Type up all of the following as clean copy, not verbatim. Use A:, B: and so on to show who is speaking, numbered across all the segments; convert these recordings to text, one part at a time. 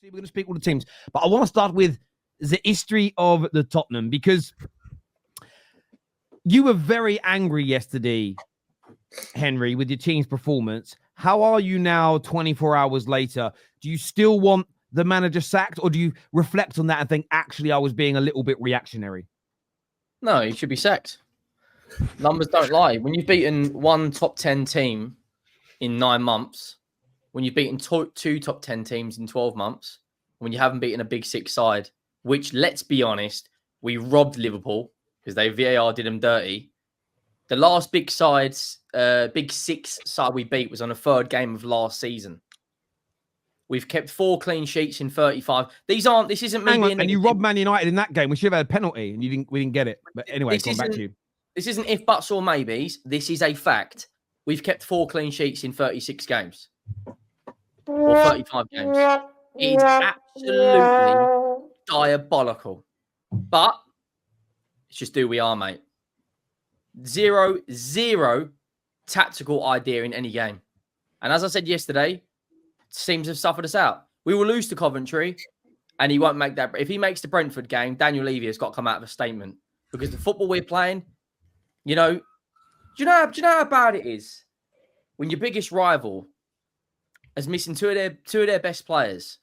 A: We're going to speak all the teams, but I want to start with the history of the Tottenham because you were very angry yesterday, Henry, with your team's performance. How are you now 24 hours later? Do you still want the manager sacked, or do you reflect on that and think, actually, I was being a little bit reactionary?
B: No, he should be sacked. Numbers don't lie. When you've beaten one top 10 team in 9 months, when you've beaten two top 10 teams in 12 months, when you haven't beaten a big six side, which, let's be honest, we robbed Liverpool because they VAR did them dirty. The last big six side we beat was on the third game of last season. We've kept 4 clean sheets in 35. This isn't me being...
A: And you robbed Man United in that game. We should have had a penalty and we didn't get it. But anyway, going back to you.
B: This isn't if, buts or maybes. This is a fact. We've kept 4 clean sheets in 36 games. Or 35 games. It's absolutely diabolical. But it's just who we are, mate. Zero tactical idea in any game. And as I said yesterday, teams have suffered us out. We will lose to Coventry, and he won't make that. If he makes the Brentford game, Daniel Levy has got to come out of a statement. Because the football we're playing, do you know how bad it is when your biggest rival is missing two of their best players?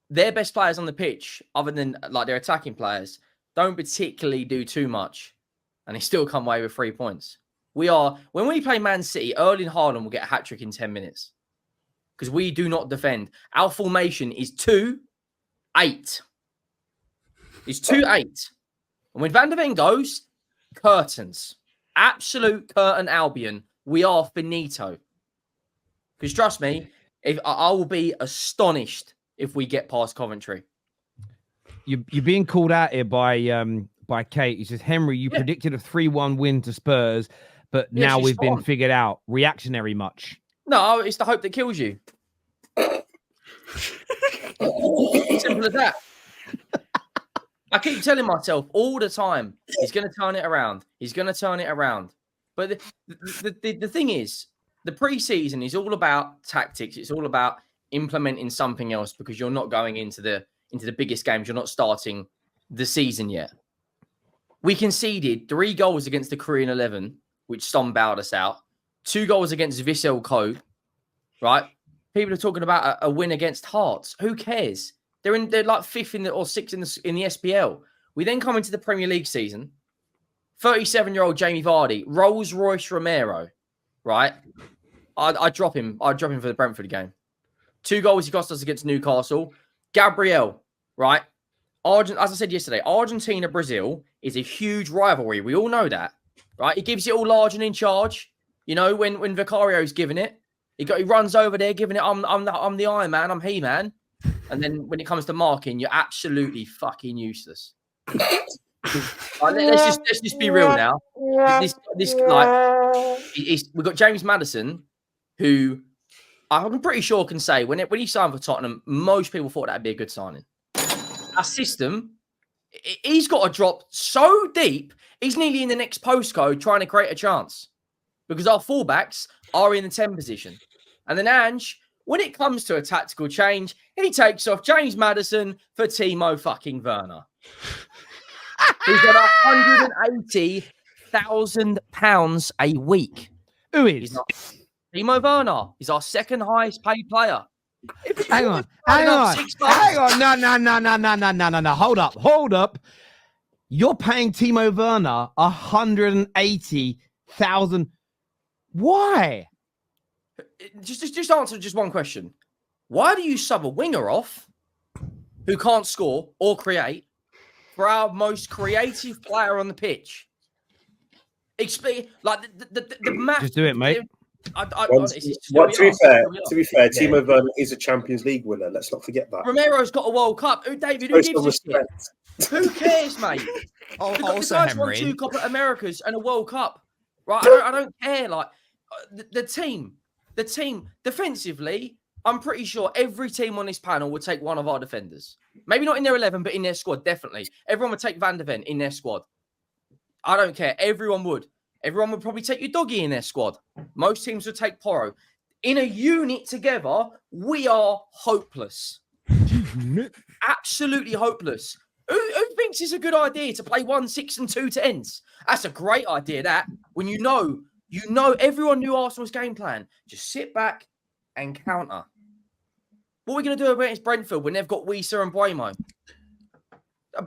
B: Their best players on the pitch, other than like their attacking players, don't particularly do too much, and they still come away with 3 points. When we play Man City, Erling Haaland will get a hat-trick in 10 minutes because we do not defend. Our formation is 2-8. It's 2-8. And when Van der Ven goes, curtains. Absolute curtain Albion. We are finito. Because trust me, I will be astonished if we get past Coventry.
A: You're being called out here by Kate. He says, Henry, you predicted a 3-1 win to Spurs, but now we've been figured out. Reactionary much?
B: No, it's the hope that kills you. Simple as that. I keep telling myself all the time, he's going to turn it around. He's going to turn it around. But the thing is, the preseason is all about tactics. It's all about implementing something else because you're not going into the biggest games. You're not starting the season yet. We conceded 3 goals against the Korean 11, which bailed us out. 2 goals against Vissel Kobe, right? People are talking about a win against Hearts. Who cares? They're like 5th or 6th in the SPL. We then come into the Premier League season. 37-year-old Jamie Vardy, Rolls Royce Romero, right? I'd drop him. I'd drop him for the Brentford game. 2 goals he cost us against Newcastle. Gabriel, right? As I said yesterday, Argentina-Brazil is a huge rivalry. We all know that, right? He gives it all large and in charge. You know, when Vicario's giving it, he runs over there giving it, I'm the Iron Man, I'm He-Man. And then when it comes to marking, you're absolutely fucking useless. Let's just be real now. We've got James Maddison, who I'm pretty sure can say when he signed for Tottenham, most people thought that'd be a good signing. Our system, he's got to drop so deep, he's nearly in the next postcode trying to create a chance because our fullbacks are in the 10 position. And then Ange, when it comes to a tactical change, he takes off James Maddison for Timo fucking Werner. He's got £180,000 a week.
A: Who is?
B: Timo Werner. He's our second highest paid player.
A: Hang on. No. Hold up. You're paying Timo Werner 180,000. Why?
B: Just answer just one question. Why do you sub a winger off who can't score or create for our most creative player on the pitch? Explain, like the math.
A: Just do it, mate.
C: To be fair, Timo Werner is a Champions League winner. Let's not forget that.
B: Romero's got a World Cup. Who gives a shit? Who cares, mate? The guys won 2 Copa Americas and a World Cup, right? I don't care. Like the team defensively, I'm pretty sure every team on this panel would take one of our defenders. Maybe not in their 11, but in their squad, definitely. Everyone would take Van der Ven in their squad. I don't care. Everyone would. Everyone would probably take your doggy in their squad. Most teams would take Porro. In a unit together, we are hopeless. Absolutely hopeless. Who thinks it's a good idea to play 1 6 and 2 10s? That's a great idea. That when you know everyone knew Arsenal's game plan. Just sit back and counter. What are we going to do against Brentford when they've got Weiser and Buemo?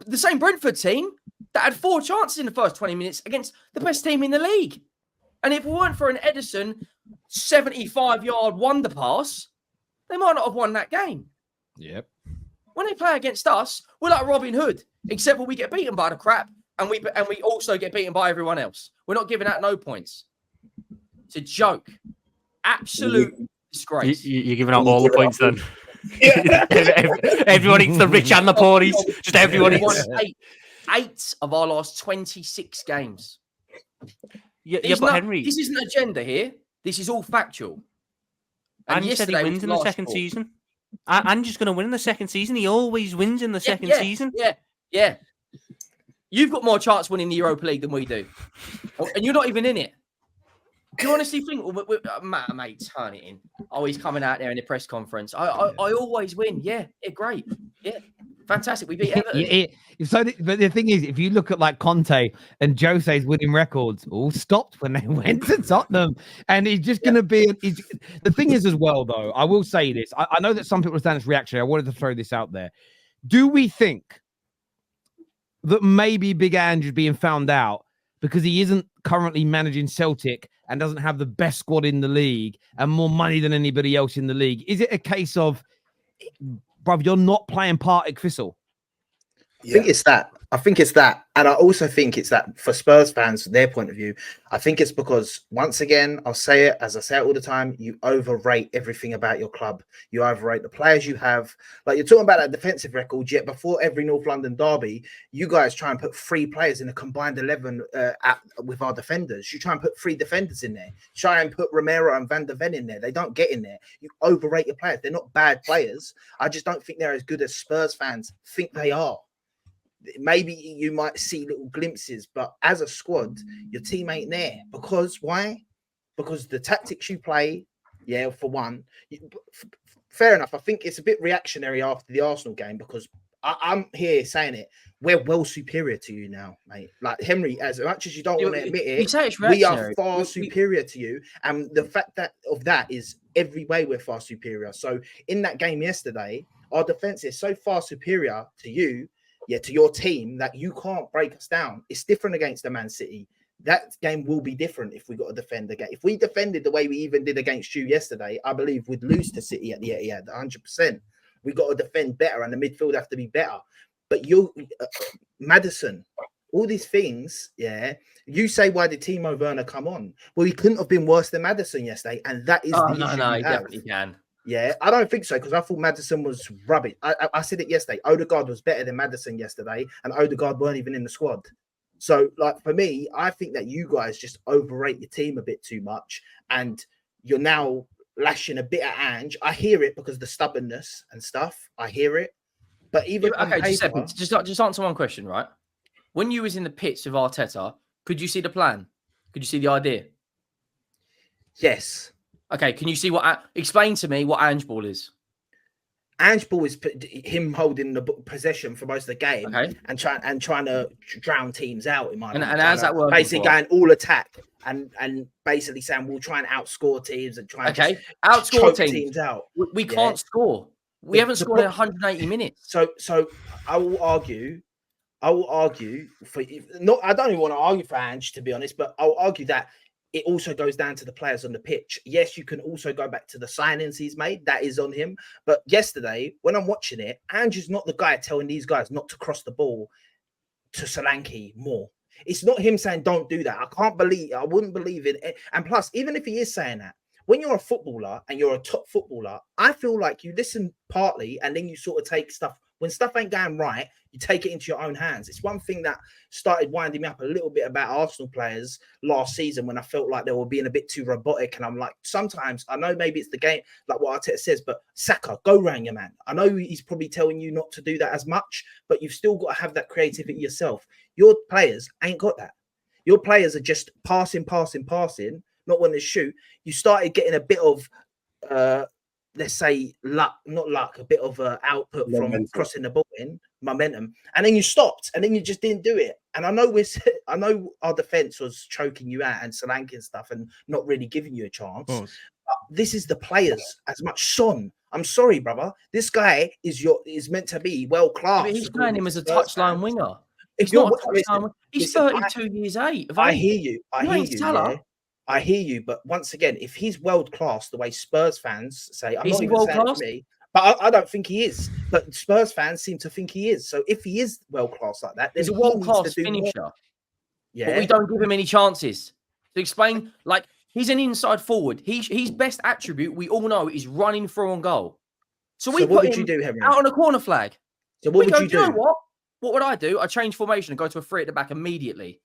B: The same Brentford team that had 4 chances in the first 20 minutes against the best team in the league. And if it weren't for an Edison 75-yard wonder pass, they might not have won that game.
A: Yep.
B: When they play against us, we're like Robin Hood, except when we get beaten by the crap and we also get beaten by everyone else. We're not giving out no points. It's a joke. Absolute disgrace.
D: You're giving out all the points then. Everyone eats the rich and the poories. Just everyone eats.
B: Eight of our last 26 games.
D: Yeah, but Henry,
B: this isn't agenda here. This is all factual.
D: And you said he wins in the second season. Ange's going to win in the second season. He always wins in the second season.
B: Yeah. You've got more chance winning the Europa League than we do. And you're not even in it. Do you honestly think, mate, turn it in. Oh, he's coming out there in the press conference. I always win. Yeah, great. Yeah, fantastic. We beat Everton.
A: But the thing is, if you look at like Conte and Jose's winning records, all stopped when they went to Tottenham. And he's just going to be... The thing is as well, though, I will say this. I know that some people understand this reaction. I wanted to throw this out there. Do we think that maybe Big Ange is being found out because he isn't currently managing Celtic and doesn't have the best squad in the league and more money than anybody else in the league? Is it a case of, bruv, you're not playing Partick Thistle?
E: I think it's that. And I also think it's that for Spurs fans, from their point of view, I think it's because, once again, I'll say it as I say it all the time, you overrate everything about your club. You overrate the players you have. Like, you're talking about that defensive record, yet before every North London derby, you guys try and put 3 players in a combined 11 with our defenders. You try and put 3 defenders in there. Try and put Romero and Van der Ven in there. They don't get in there. You overrate your players. They're not bad players. I just don't think they're as good as Spurs fans think they are. Maybe you might see little glimpses, but as a squad, your team ain't there. Because why? Because the tactics you play, for one, fair enough. I think it's a bit reactionary after the Arsenal game because I'm here saying it. We're well superior to you now, mate. Like, Henry, as much as you don't want to admit it, we are far superior to you. And the fact that is every way we're far superior. So in that game yesterday, our defense is so far superior to you, to your team, that you can't break us down. It's different against the Man City. That game will be different if we got to defend again. If we defended the way we even did against you yesterday, I believe we'd lose to City at the Etihad, 100%. We got to defend better, and the midfield have to be better. But Maddison, all these things, you say, why did Timo Werner come on? Well, he couldn't have been worse than Maddison yesterday, and that is the issue.
B: No, he definitely can.
E: Yeah, I don't think so, because I thought Maddison was rubbish. I said it yesterday. Odegaard was better than Maddison yesterday, and Odegaard weren't even in the squad. So, like, for me, I think that you guys just overrate your team a bit too much, and you're now lashing a bit at Ange. I hear it because of the stubbornness and stuff. I hear it. But even
B: just answer one question, right? When you was in the pits with Arteta, could you see the plan? Could you see the idea?
E: Yes.
B: Okay, can you see explain to me what Ange ball is?
E: Ange ball is him holding the possession for most of the game, and trying to drown teams out. In my opinion,
B: and how's that working?
E: Basically, going all attack and basically saying we'll try and outscore teams and try and outscore teams out.
B: We can't score. We haven't scored in 180 minutes.
E: So I will argue for not. I don't even want to argue for Ange, to be honest, but I'll argue that it also goes down to the players on the pitch. Yes, you can also go back to the signings he's made. That is on him. But yesterday, when I'm watching it, Andrew's not the guy telling these guys not to cross the ball to Solanke more. It's not him saying, don't do that. I wouldn't believe it. And plus, even if he is saying that, when you're a footballer and you're a top footballer, I feel like you listen partly and then you sort of take stuff. When stuff ain't going right, you take it into your own hands. It's one thing that started winding me up a little bit about Arsenal players last season when I felt like they were being a bit too robotic. And I'm like, sometimes, I know maybe it's the game, like what Arteta says, but Saka, go round your man. I know he's probably telling you not to do that as much, but you've still got to have that creativity yourself. Your players ain't got that. Your players are just passing, not wanting to shoot. You started getting a bit of let's say luck, not luck, a bit of output
C: Momentum.
E: from crossing the ball in, momentum, and then you stopped, and then you just didn't do it. And I know our defense was choking you out and Solanke and stuff, and not really giving you a chance. But this is the players as much. Son, I'm sorry, brother. This guy is meant to be world class.
B: But he's playing him as a touchline winger. He's not a touchline. He's 32 years age.
E: I hear you. I hear you, but once again, if he's world class, the way Spurs fans say, I'm not even saying it to me, but I don't think he is. But Spurs fans seem to think he is. So if he is world class like that, then
B: he's a world class finisher.
E: Yeah,
B: but we don't give him any chances to explain. Like, he's an inside forward. His best attribute, we all know, is running through on goal. So we
E: what
B: put
E: would
B: him
E: you do, Henry?
B: out on a corner flag.
E: So what would you do?
B: You know what? What would I do? I change formation and go to a 3 at the back immediately.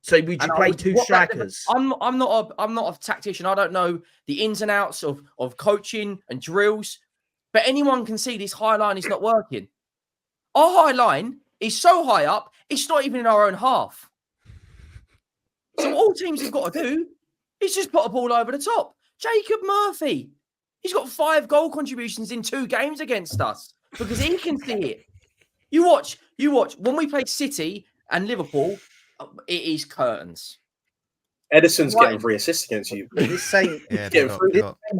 E: So would you play 2 strikers?
B: I'm not a tactician. I don't know the ins and outs of coaching and drills, but anyone can see this high line is not working. Our high line is so high up, it's not even in our own half. So all teams have got to do is just put a ball over the top. Jacob Murphy, he's got 5 goal contributions in 2 games against us because he can see it. You watch. When we play City and Liverpool, it is curtains.
C: Edison's getting 3 assists against you.
E: This same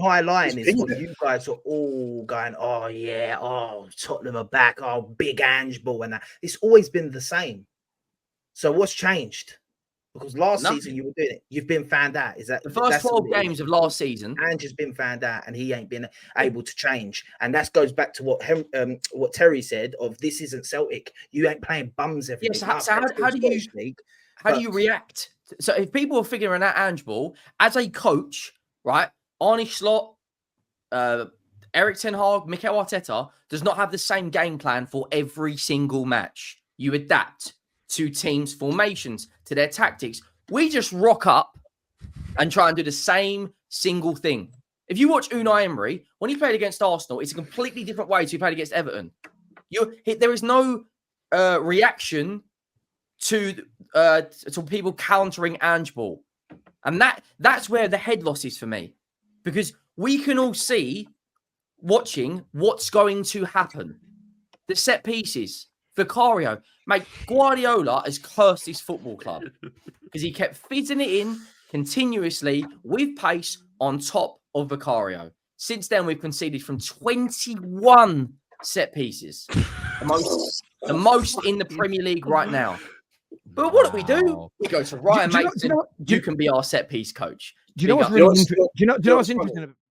E: high line is what you guys are all going, oh yeah, oh Tottenham are back, oh big Ange ball and that. It's always been the same. So what's changed? Because last season you were doing it. You've been found out. Is that
B: the first 12 games of last season?
E: Ange has been found out, and he ain't been able to change. And that goes back to what Terry said: of this isn't Celtic. You ain't playing bums every week.
B: Yes. So how do you react? So if people are figuring out Ange ball as a coach, right? Arne Slot, Eric Ten Hag, Mikel Arteta does not have the same game plan for every single match. You adapt to teams' formations, to their tactics. We just rock up and try and do the same single thing. If you watch Unai Emery, when he played against Arsenal, it's a completely different way to he played against Everton. There is no reaction to people countering Ange ball. And that's where the head loss is for me. Because we can all see, watching, what's going to happen. The set pieces, Vicario. Mate, Guardiola has cursed his football club because he kept fitting it in continuously with pace on top of Vicario. Since then, we've conceded from 21 set pieces. The most in the Premier League right now. But what do? We go to Ryan Mason. You can be our set piece coach.
A: Do you know what's really interesting? Do you know what's interesting?